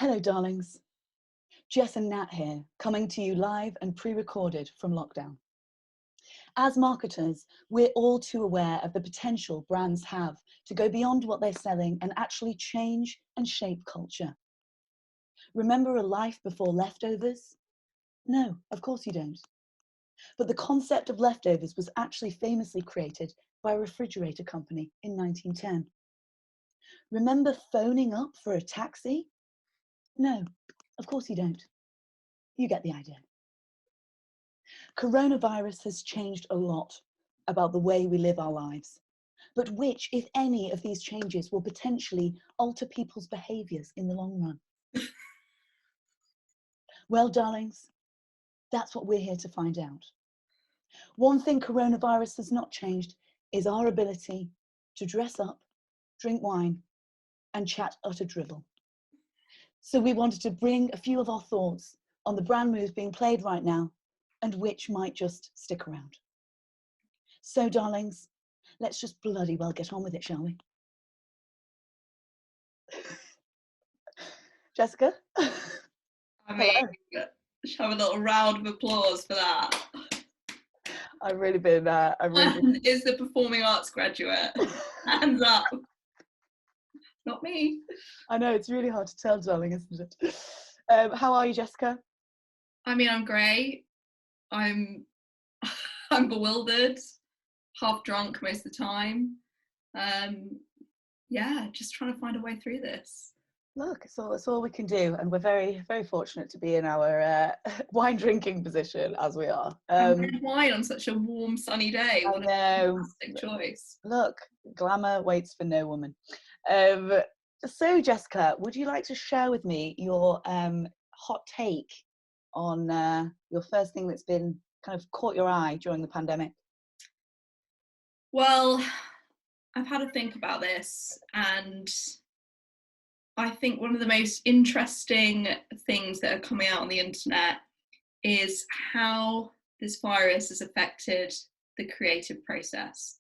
Hello, darlings. Jess and Nat here, coming to you live and pre-recorded from lockdown. As marketers, we're all too aware of the potential brands have to go beyond what they're selling and actually change and shape culture. Remember a life before leftovers? No, of course you don't. But the concept of leftovers was actually famously created by a refrigerator company in 1910. Remember phoning up for a taxi? No, of course you don't. You get the idea. Coronavirus has changed a lot about the way we live our lives, but which, if any, of these changes will potentially alter people's behaviours in the long run? Well, darlings, that's what we're here to find out. One thing coronavirus has not changed is our ability to dress up, drink wine, and chat utter drivel. So we wanted to bring a few of our thoughts on the brand moves being played right now and which might just stick around. So, darlings, let's just bloody well get on with it, shall we? Jessica? I mean, should have a little round of applause for that. I've really been... Is the performing arts graduate. Hands up. Not me. I know, it's really hard to tell, darling, isn't it? How are you, Jessica? I mean, I'm great. I'm bewildered, half drunk most of the time. Yeah, just trying to find a way through this. Look, it's all we can do, and we're very, very fortunate to be in our wine drinking position as we are. And red wine on such a warm, sunny day. What a fantastic choice. Look, glamour waits for no woman. So, Jessica, would you like to share with me your hot take on your first thing that's been kind of caught your eye during the pandemic? Well, I've had to think about this, and I think one of the most interesting things that are coming out on the internet is how this virus has affected the creative process.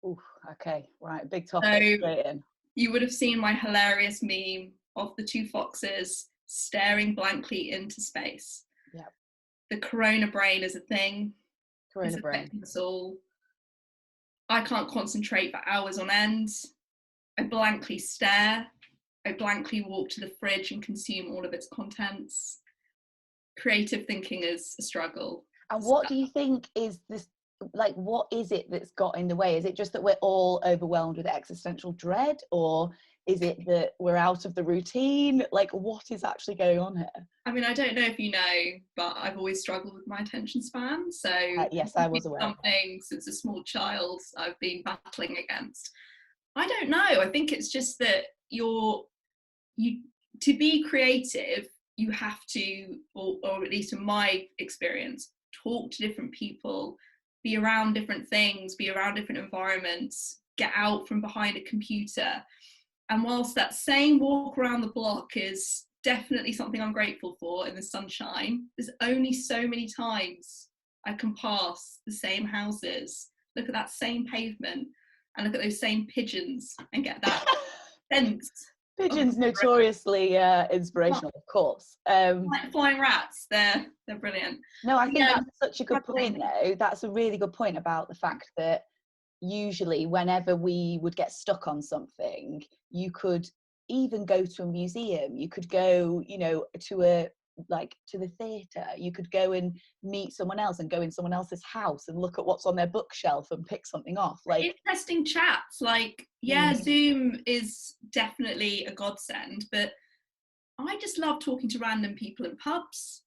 Ooh, okay, right, big topic. So you would have seen my hilarious meme of the two foxes staring blankly into space. Yeah. The corona brain is a thing. Corona brain. Affecting us all. I can't concentrate for hours on end. I blankly stare. I blankly walk to the fridge and consume all of its contents. Creative thinking is a struggle. And what do you think is this, like, what is it that's got in the way? Is it just that we're all overwhelmed with existential dread, or is it that we're out of the routine? Like, what is actually going on here? I mean, I don't know if you know, but I've always struggled with my attention span. So yes, I was aware. Something since a small child I've been battling against. I don't know. I think it's just that to be creative, you have to, or at least in my experience, talk to different people, be around different things, be around different environments, get out from behind a computer. And whilst that same walk around the block is definitely something I'm grateful for in the sunshine, there's only so many times I can pass the same houses, look at that same pavement, and look at those same pigeons and get that sense. Pigeons notoriously inspirational, of course. Like flying rats, they're brilliant. No, I think that's such a good point, though. That's a really good point about the fact that usually whenever we would get stuck on something, you could even go to a museum, you could go, to the theatre, you could go and meet someone else and go in someone else's house and look at what's on their bookshelf and pick something off. Like interesting chats, Zoom is definitely a godsend, but I just love talking to random people in pubs.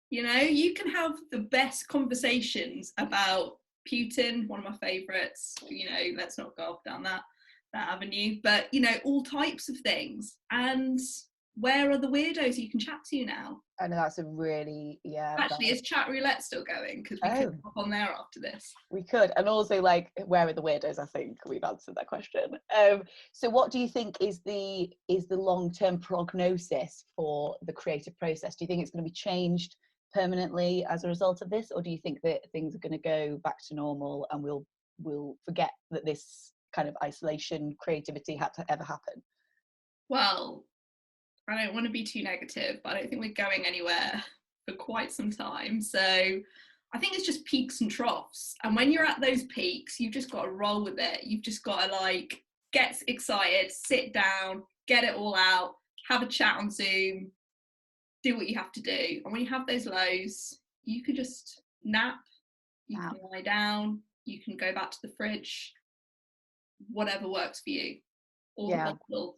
You can have the best conversations about Putin, one of my favourites, let's not go off down that avenue, but all types of things. And where are the weirdos you can chat to now? I know, that's a really, actually, is chat roulette still going? Because we could hop on there after this. We could. And also, like, where are the weirdos? I think we've answered that question. So what do you think is the long-term prognosis for the creative process? Do you think it's going to be changed permanently as a result of this, or do you think that things are going to go back to normal and we'll forget that this kind of isolation creativity had to ever happen? Well, I don't want to be too negative, but I don't think we're going anywhere for quite some time. So I think it's just peaks and troughs. And when you're at those peaks, you've just got to roll with it. You've just got to like get excited, sit down, get it all out, have a chat on Zoom, do what you have to do. And when you have those lows, you can just nap, you can lie down, you can go back to the fridge, whatever works for you. Or the bottle.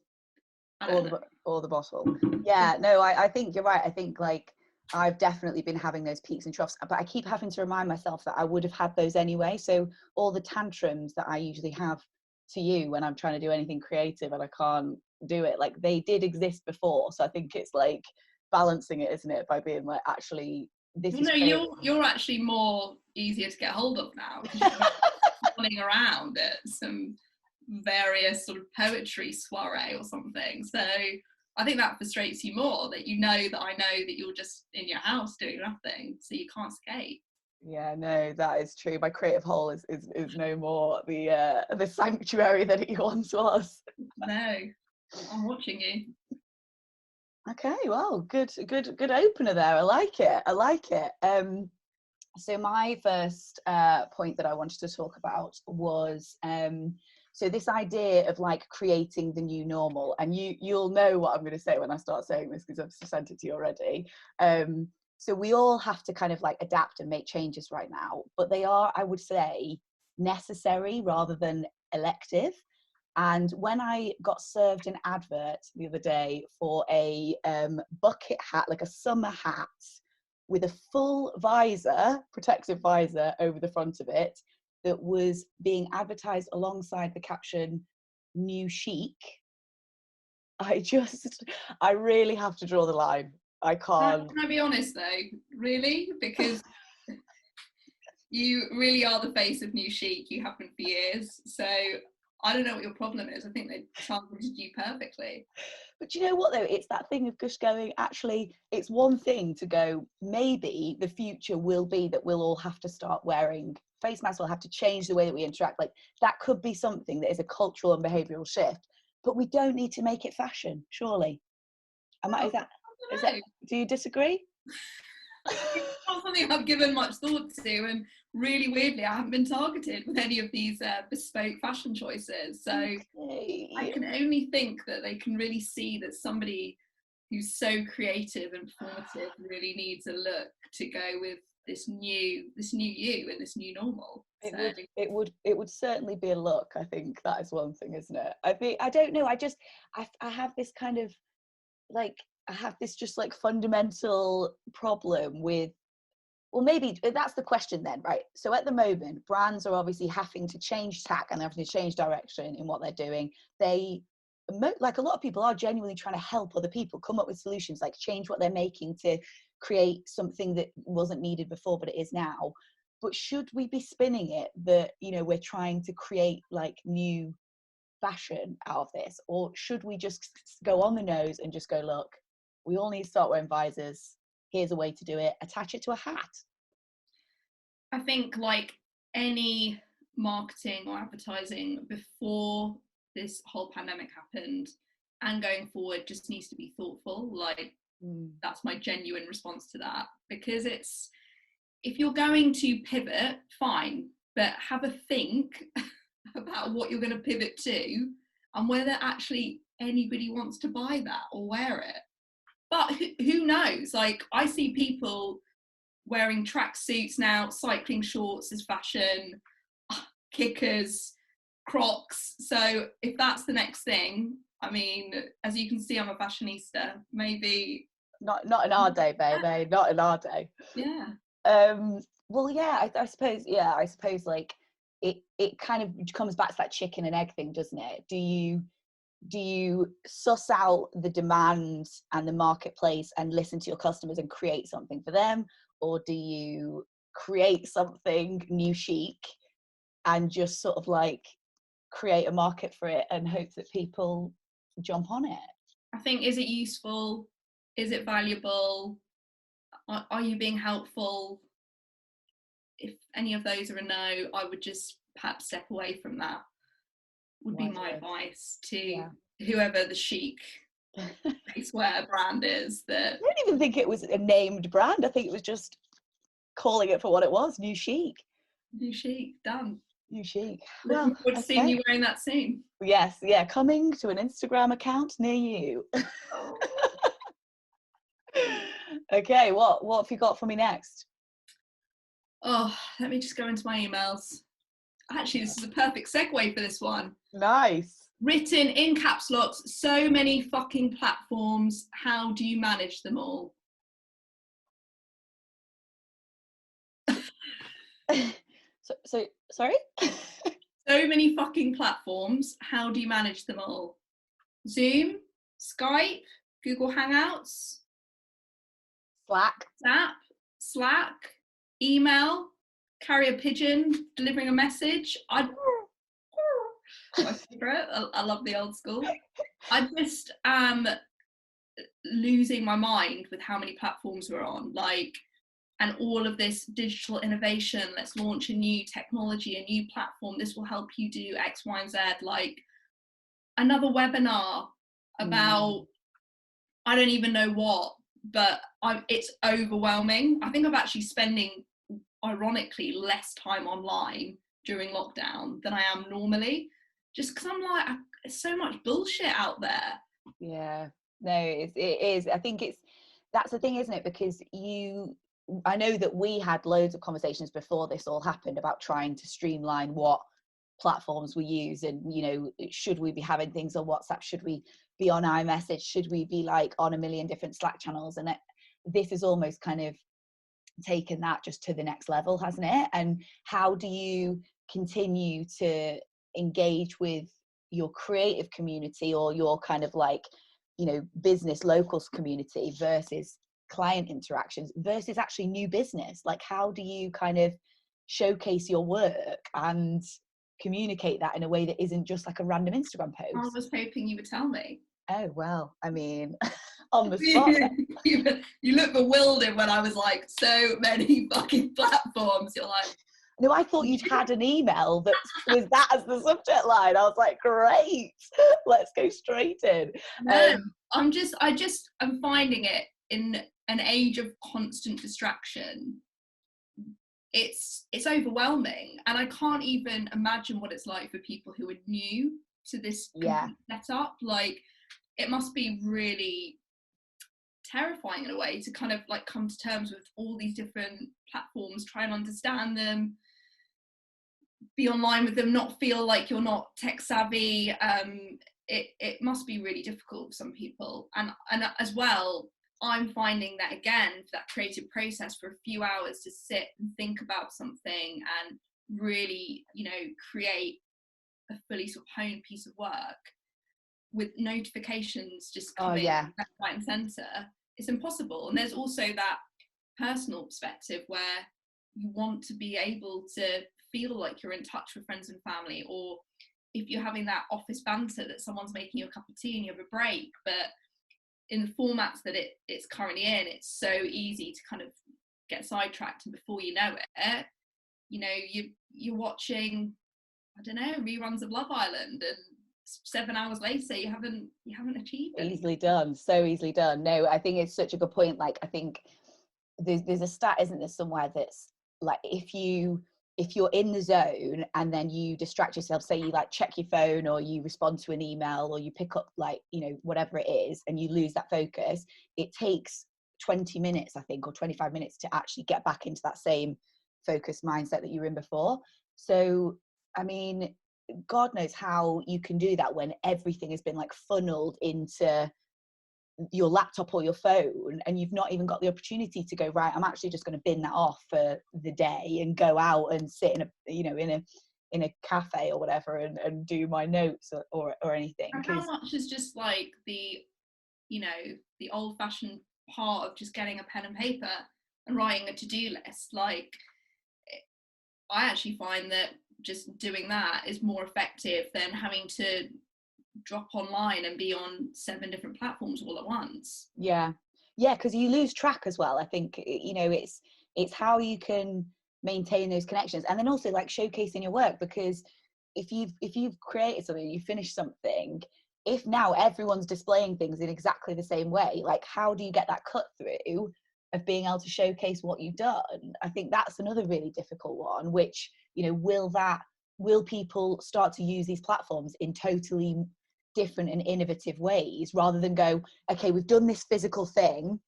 Or the bottle. Yeah, no, I think you're right. I think like I've definitely been having those peaks and troughs, but I keep having to remind myself that I would have had those anyway. So all the tantrums that I usually have to you when I'm trying to do anything creative and I can't do it, like they did exist before. So I think it's like balancing it, isn't it, by being like, actually this is crazy. You're actually more easier to get hold of now because you're running around at some various sort of poetry soiree or something. So I think that frustrates you more, that you know that I know that you're just in your house doing nothing, so you can't escape. Yeah, no, that is true. My creative hole is no more the sanctuary that it once was. No, I'm watching you. Okay, well, good opener there. I like it. So my first point that I wanted to talk about was so this idea of like creating the new normal, and you'll know what I'm going to say when I start saying this because I've sent it to you already. So we all have to kind of like adapt and make changes right now, but they are, I would say, necessary rather than elective. And when I got served an advert the other day for a bucket hat, like a summer hat, with a full visor, protective visor over the front of it, that was being advertised alongside the caption, "New Chic," I really have to draw the line. I can't. Can I be honest though? Really? Because you really are the face of New Chic. You have been for years. So I don't know what your problem is. I think they targeted you perfectly. But you know what though? It's that thing of just going, actually, it's one thing to go, maybe the future will be that we'll all have to start wearing face masks, we'll have to change the way that we interact. Like that could be something that is a cultural and behavioural shift, but we don't need to make it fashion, surely. Is that, do you disagree? It's not something I've given much thought to, and really weirdly I haven't been targeted with any of these bespoke fashion choices, so okay. I can only think that they can really see that somebody who's so creative and formative really needs a look to go with this new you and this new normal. It would certainly be a look. I think that is one thing, isn't it? I don't know, I have this kind of like, I have this just like fundamental problem with, well, maybe that's the question then, right? So at the moment, brands are obviously having to change tack and having to change direction in what they're doing. They, like a lot of people, are genuinely trying to help other people come up with solutions, like change what they're making to create something that wasn't needed before, but it is now. But should we be spinning it that, you know, we're trying to create like new fashion out of this, or should we just go on the nose and just go, look, we all need to start wearing visors, here's a way to do it, attach it to a hat? I think like any marketing or advertising before this whole pandemic happened and going forward just needs to be thoughtful. Like that's my genuine response to that, because it's, if you're going to pivot, fine, but have a think about what you're going to pivot to and whether actually anybody wants to buy that or wear it. But who knows? Like I see people wearing tracksuits now, cycling shorts as fashion, kickers, Crocs. So if that's the next thing, I mean, as you can see, I'm a fashionista. Maybe not in our day, baby. Not in our day. Yeah. Well, yeah, I suppose like it kind of comes back to that chicken and egg thing, doesn't it? Do you suss out the demand and the marketplace and listen to your customers and create something for them, or do you create something new chic and just sort of like create a market for it and hope that people jump on it? I think, is it useful? Is it valuable? Are you being helpful? If any of those are a no, I would just perhaps step away from that, would be my advice to whoever the chic I swear brand is that. I don't even think it was a named brand. I think it was just calling it for what it was. New chic. New chic, done. New chic. Looking Well, forward to seeing okay. you wearing that soon. Yes, yeah, coming to an Instagram account near you. Oh. Okay, what have you got for me next? Oh, let me just go into my emails. Actually, this is a perfect segue for this one. Nice. Written in caps locks, so many fucking platforms. How do you manage them all? So sorry? So many fucking platforms. How do you manage them all? Zoom, Skype, Google Hangouts, Slack. Slack, email, carrier pigeon, delivering a message. My favourite. I love the old school. I just am losing my mind with how many platforms we're on. Like, and all of this digital innovation, let's launch a new technology, a new platform, this will help you do X, Y, and Z. Like another webinar about, I don't even know what, but it's overwhelming. I think I'm actually spending, ironically, less time online during lockdown than I am normally, just because I'm like, there's so much bullshit out there. Yeah, no, it is. I think that's the thing, isn't it? Because I know that we had loads of conversations before this all happened about trying to streamline what platforms we use, and should we be having things on WhatsApp, should we be on iMessage, should we be like on a million different Slack channels, and this is almost kind of taken that just to the next level, hasn't it? And how do you continue to engage with your creative community or your kind of like business locals community versus client interactions versus actually new business? Like, how do you kind of showcase your work and communicate that in a way that isn't just like a random Instagram post? I was hoping you would tell me. Oh, well, I mean, on the spot. You look bewildered when I was like, so many fucking platforms. You're like, no, I thought you'd had an email that was that as the subject line. I was like, great, let's go straight in. No, I'm finding it in an age of constant distraction. It's overwhelming, and I can't even imagine what it's like for people who are new to this setup. Like, it must be really terrifying in a way to kind of like come to terms with all these different platforms, try and understand them, be online with them, not feel like you're not tech savvy. It must be really difficult for some people, and as well, I'm finding that again, for that creative process, for a few hours to sit and think about something and really, create a fully sort of honed piece of work with notifications just coming left, right and centre, it's impossible. And there's also that personal perspective where you want to be able to feel like you're in touch with friends and family, or if you're having that office banter that someone's making you a cup of tea and you have a break. But in the formats that it's currently in, it's so easy to kind of get sidetracked, and before you know it, you're watching, I don't know, reruns of Love Island, and 7 hours later you haven't achieved it. Easily done, so easily done. No, I think it's such a good point. Like, I think there's a stat, isn't there, somewhere that's like, if you're in the zone and then you distract yourself, say you like check your phone or you respond to an email or you pick up like whatever it is, and you lose that focus, it takes 20 minutes, I think, or 25 minutes to actually get back into that same focused mindset that you were in before. So I mean, God knows how you can do that when everything has been like funneled into your laptop or your phone, and you've not even got the opportunity to go, right, I'm actually just going to bin that off for the day and go out and sit in a cafe or whatever and do my notes or anything. And how much is just like the old-fashioned part of just getting a pen and paper and writing a to-do list? Like, I actually find that just doing that is more effective than having to drop online and be on 7 different platforms all at once. Yeah, because you lose track as well. I think it's how you can maintain those connections, and then also like showcasing your work, because if you've created something, you finish something, if now everyone's displaying things in exactly the same way, like how do you get that cut through of being able to showcase what you've done? I think that's another really difficult one, which, you know, will people start to use these platforms in totally different and innovative ways, rather than go, okay, we've done this physical thing,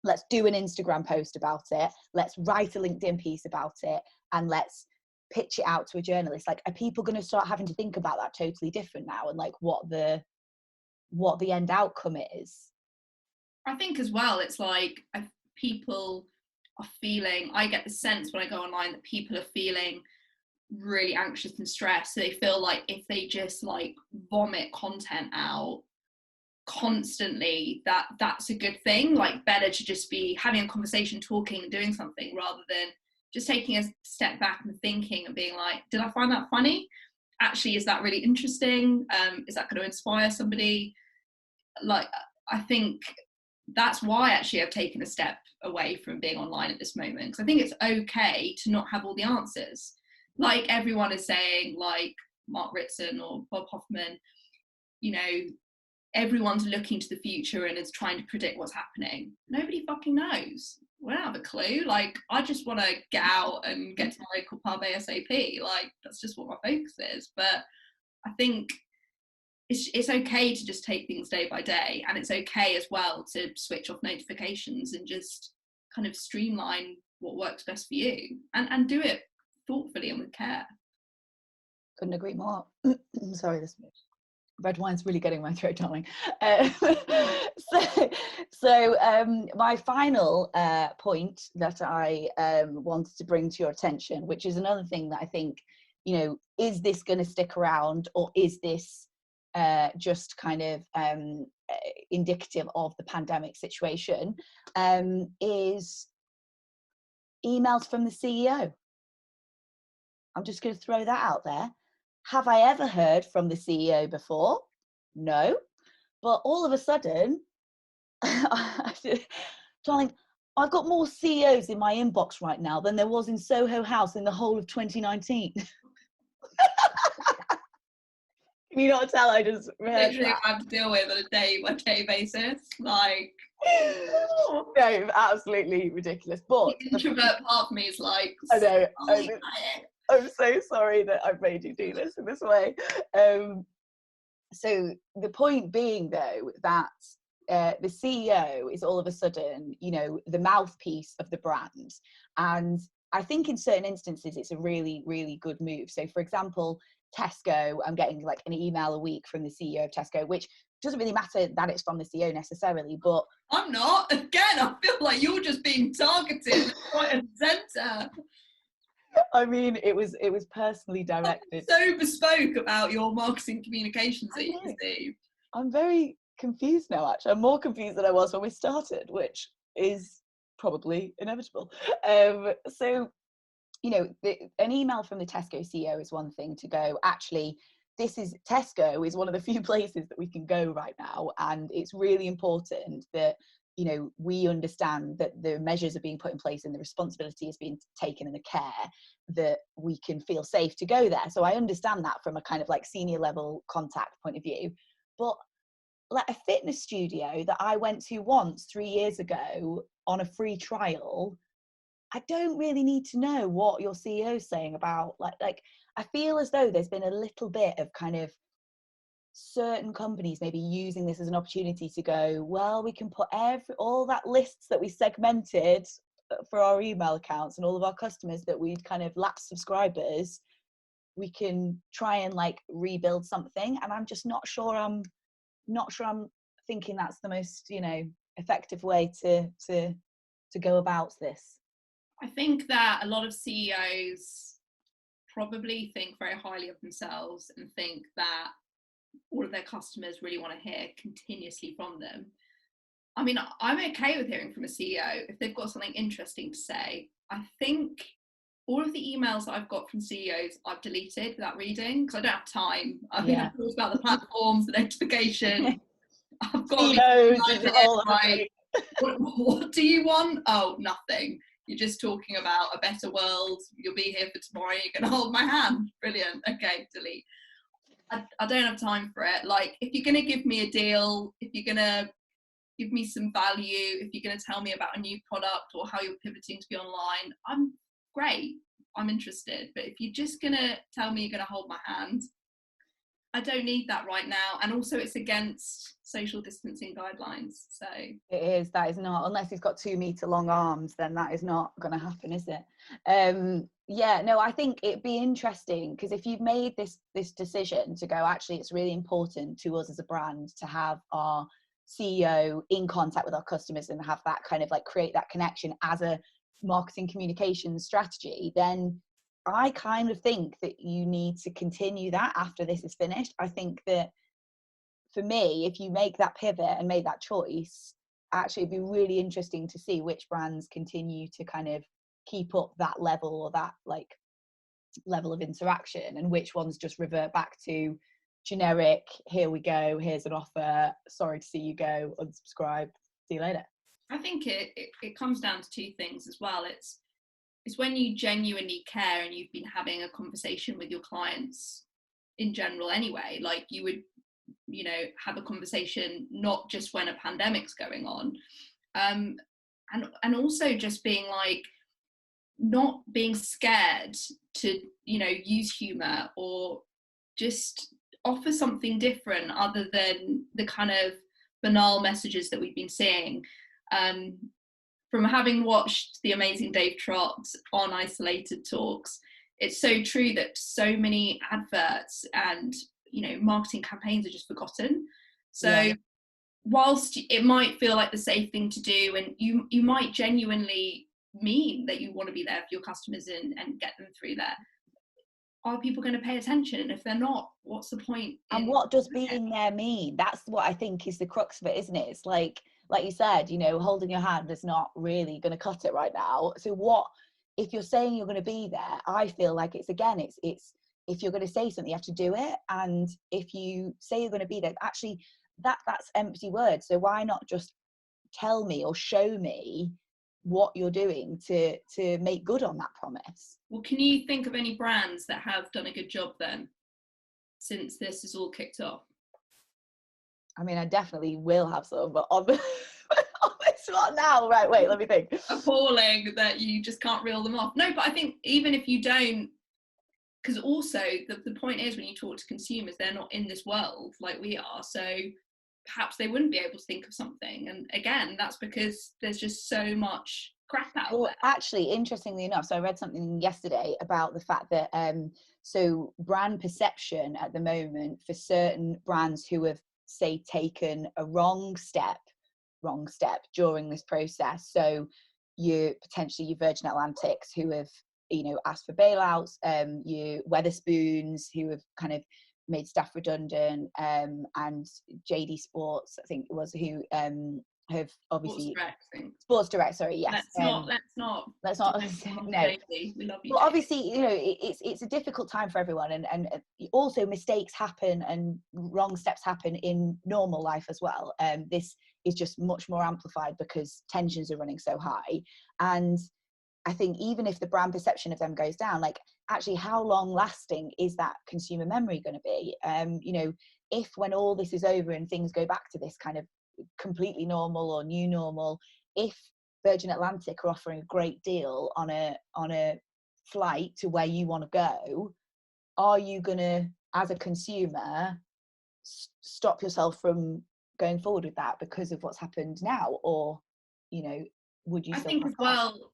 let's do an Instagram post about it, let's write a LinkedIn piece about it, and let's pitch it out to a journalist. Like, are people going to start having to think about that totally different now, and like what the end outcome is? I think as well, it's like people are feeling, I get the sense when I go online that people are feeling really anxious and stressed. So they feel like if they just like vomit content out constantly, that's a good thing. Like, better to just be having a conversation, talking and doing something, rather than just taking a step back and thinking and being like, did I find that funny? Actually, is that really interesting? Is that going to inspire somebody? Like, I think that's why actually I've taken a step away from being online at this moment, because I think it's okay to not have all the answers. Like everyone is saying, like Mark Ritson or Bob Hoffman, you know, everyone's looking to the future and is trying to predict what's happening. Nobody fucking knows. We don't have a clue. Like, I just want to get out and get to my local pub ASAP. Like, that's just what my focus is. But I think it's okay to just take things day by day, and it's okay as well to switch off notifications and just kind of streamline what works best for you, and do it thoughtfully and with care. Couldn't agree more. Sorry, this red wine's really getting my throat, darling. My final point that I wanted to bring to your attention, which is another thing that I think, you know, is this going to stick around, or is this just kind of indicative of the pandemic situation, is emails from the CEO. I'm just going to throw that out there. Have I ever heard from the CEO before? No. But all of a sudden, darling, I've got more CEOs in my inbox right now than there was in Soho House in the whole of 2019. Can you not tell I just literally have to deal with on a day-by-day basis? Like, no, absolutely ridiculous. But the introvert part of me is like, I know. I'm so sorry that I've made you do this in this way. So the point being, though, that the CEO is all of a sudden, you know, the mouthpiece of the brand. And I think in certain instances, it's a really, really good move. So, for example, Tesco, I'm getting like an email a week from the CEO of Tesco, which doesn't really matter that it's from the CEO necessarily, but I'm not. Again, I feel like you're just being targeted right and centre. I mean, it was personally directed. So bespoke about your marketing communications that you receive. I'm very confused now, actually. I'm more confused than I was when we started, which is probably inevitable. So, you know, an email from the Tesco CEO is one thing to go, actually, Tesco is one of the few places that we can go right now. And it's really important that, you know, we understand that the measures are being put in place and the responsibility is being taken and the care that we can feel safe to go there. So I understand that from a kind of like senior level contact point of view. But like a fitness studio that I went to once 3 years ago on a free trial, I don't really need to know what your CEO is saying about like I feel as though there's been a little bit of kind of certain companies maybe using this as an opportunity to go, well, we can put all that lists that we segmented for our email accounts and all of our customers that we'd kind of lapsed subscribers, we can try and like rebuild something. And I'm just not sure I'm thinking that's the most, you know, effective way to go about this. I think that a lot of CEOs probably think very highly of themselves and think that all of their customers really want to hear continuously from them. I mean, I'm okay with hearing from a CEO if they've got something interesting to say. I think all of the emails that I've got from CEOs I've deleted without reading because I don't have time. I mean, I've talked about the platforms, the notification. I've got CEOs, right. What do you want? Oh, nothing. You're just talking about a better world. You'll be here for tomorrow. You're going to hold my hand. Brilliant. Okay, delete. I don't have time for it. Like, if you're going to give me a deal, if you're going to give me some value, if you're going to tell me about a new product or how you're pivoting to be online, I'm great. I'm interested. But if you're just going to tell me you're going to hold my hand, I don't need that right now. And also it's against social distancing guidelines. So that is not, unless he's got 2 meter long arms, then that is not going to happen, is it? Yeah, no, I think it'd be interesting, because if you've made this decision to go, actually it's really important to us as a brand to have our CEO in contact with our customers and have that kind of like create that connection as a marketing communications strategy, then I kind of think that you need to continue that after this is finished. I think that for me, if you make that pivot and make that choice, actually it'd be really interesting to see which brands continue to kind of keep up that level, or that like level of interaction, and which ones just revert back to generic, here we go, here's an offer, sorry to see you go, unsubscribe, see you later. I think it comes down to two things as well. It's when you genuinely care and you've been having a conversation with your clients in general anyway, like you would, you know, have a conversation not just when a pandemic's going on, and also just being like, not being scared to, you know, use humor or just offer something different other than the kind of banal messages that we've been seeing. From having watched The Amazing Dave Trott on Isolated Talks, it's so true that so many adverts and, you know, marketing campaigns are just forgotten. So whilst it might feel like the safe thing to do, and you might genuinely mean that you want to be there for your customers and get them through there, are people going to pay attention? And if they're not, what's the point? And what does being there mean? That's what I think is the crux of it, isn't it? It's like you said, you know, holding your hand is not really going to cut it right now. So what, if you're saying you're going to be there, I feel like it's if you're going to say something, you have to do it. And if you say you're going to be there, actually that's empty words. So why not just tell me or show me what you're doing to make good on that promise? Well, can you think of any brands that have done a good job then, since this is all kicked off? I mean, I definitely will have some, but on this one now, right, wait, let me think. Appalling that you just can't reel them off. No, but I think even if you don't, because also the point is, when you talk to consumers, they're not in this world like we are, so perhaps they wouldn't be able to think of something. And again, that's because there's just so much crap out there. Actually, interestingly enough, so I read something yesterday about the fact that so brand perception at the moment for certain brands who have, say, taken a wrong step during this process, so you potentially your Virgin Atlantics who have, you know, asked for bailouts, your Weatherspoons who have kind of made staff redundant, and JD Sports, I think it was, who have obviously Sports Direct, sorry, yes. Let's not no, we love you, well, obviously, you know, it's a difficult time for everyone, and also mistakes happen and wrong steps happen in normal life as well. This is just much more amplified because tensions are running so high. And I think even if the brand perception of them goes down, like, actually, how long lasting is that consumer memory going to be? You know, if when all this is over and things go back to this kind of completely normal or new normal, if Virgin Atlantic are offering a great deal on a flight to where you want to go, are you going to, as a consumer, stop yourself from going forward with that because of what's happened now? Or, you know, would you I still think as well,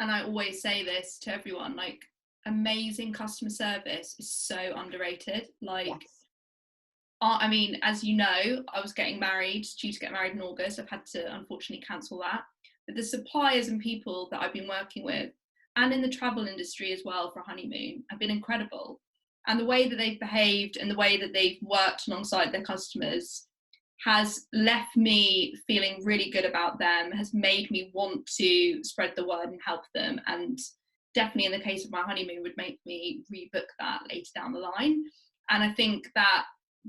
and I always say this to everyone, like, amazing customer service is so underrated. Like, yes. I mean, as you know, I was due to get married in August. I've had to unfortunately cancel that. But the suppliers and people that I've been working with, and in the travel industry as well for honeymoon, have been incredible. And the way that they've behaved and the way that they've worked alongside their customers has left me feeling really good about them, has made me want to spread the word and help them. And definitely in the case of my honeymoon would make me rebook that later down the line. And I think that,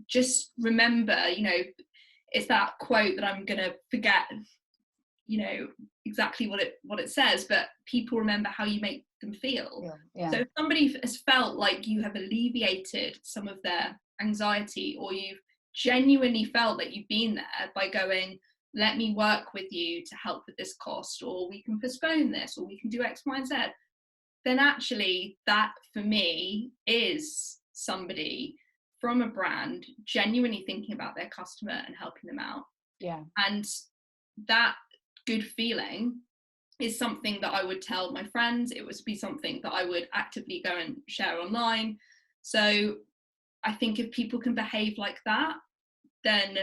just remember, you know, it's that quote that I'm going to forget, you know, exactly what it says, but people remember how you make them feel. Yeah. So if somebody has felt like you have alleviated some of their anxiety, or you've genuinely felt that you've been there by going, let me work with you to help with this cost, or we can postpone this, or we can do X, Y, and Z, then actually that for me is somebody from a brand genuinely thinking about their customer and helping them out. Yeah. And that good feeling is something that I would tell my friends. It would be something that I would actively go and share online. So I think if people can behave like that, then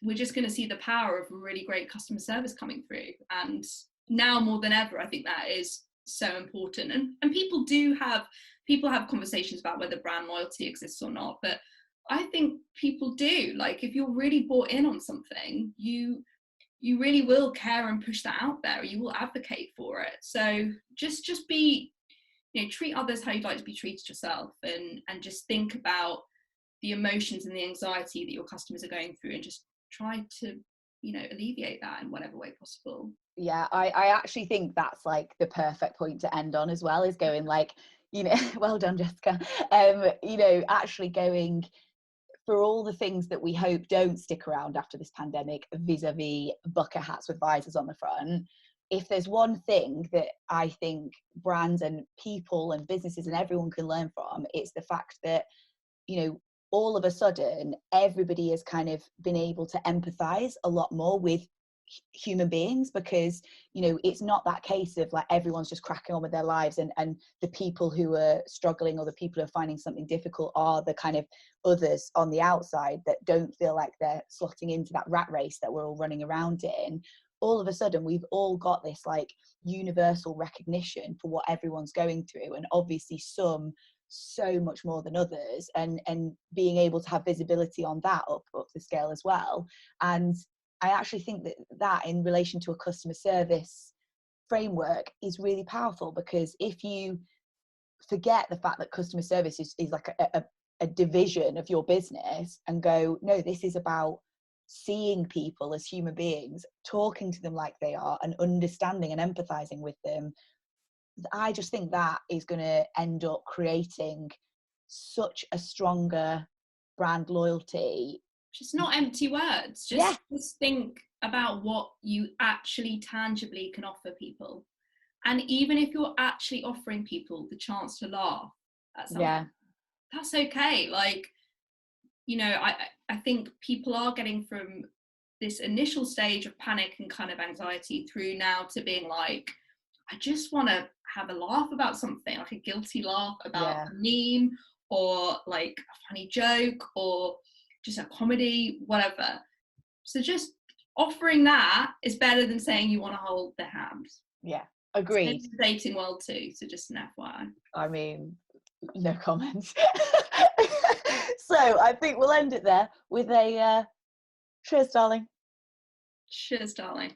we're just going to see the power of really great customer service coming through. And now more than ever, I think that is so important. And people have conversations about whether brand loyalty exists or not, but I think people do. Like, if you're really bought in on something, you really will care and push that out there. You will advocate for it. So just be, treat others how you'd like to be treated yourself, and just think about the emotions and the anxiety that your customers are going through, and just try to, alleviate that in whatever way possible. Yeah, I actually think that's like the perfect point to end on as well, is going like, well done, Jessica. Actually going for all the things that we hope don't stick around after this pandemic, vis-a-vis bucket hats with visors on the front. If there's one thing that I think brands and people and businesses and everyone can learn from, it's the fact that, all of a sudden, everybody has kind of been able to empathize a lot more with human beings, because it's not that case of like everyone's just cracking on with their lives, and the people who are struggling or the people who are finding something difficult are the kind of others on the outside that don't feel like they're slotting into that rat race that we're all running around in. All of a sudden we've all got this like universal recognition for what everyone's going through, and obviously some so much more than others, and being able to have visibility on that up the scale as well. And I actually think that in relation to a customer service framework is really powerful, because if you forget the fact that customer service is like a division of your business, and go, no, this is about seeing people as human beings, talking to them like they are, and understanding and empathizing with them, I just think that is going to end up creating such a stronger brand loyalty. Just not empty words. Just think about what you actually tangibly can offer people. And even if you're actually offering people the chance to laugh at something, that's okay. Like, I think people are getting from this initial stage of panic and kind of anxiety through now to being like, I just want to have a laugh about something, like a guilty laugh about a meme, or like a funny joke, or just a comedy, whatever. So just offering that is better than saying you want to hold their hand. Yeah, agreed. It's the dating world too, so just an FYI. I mean, no comments. So I think we'll end it there with a cheers, darling. Cheers, darling.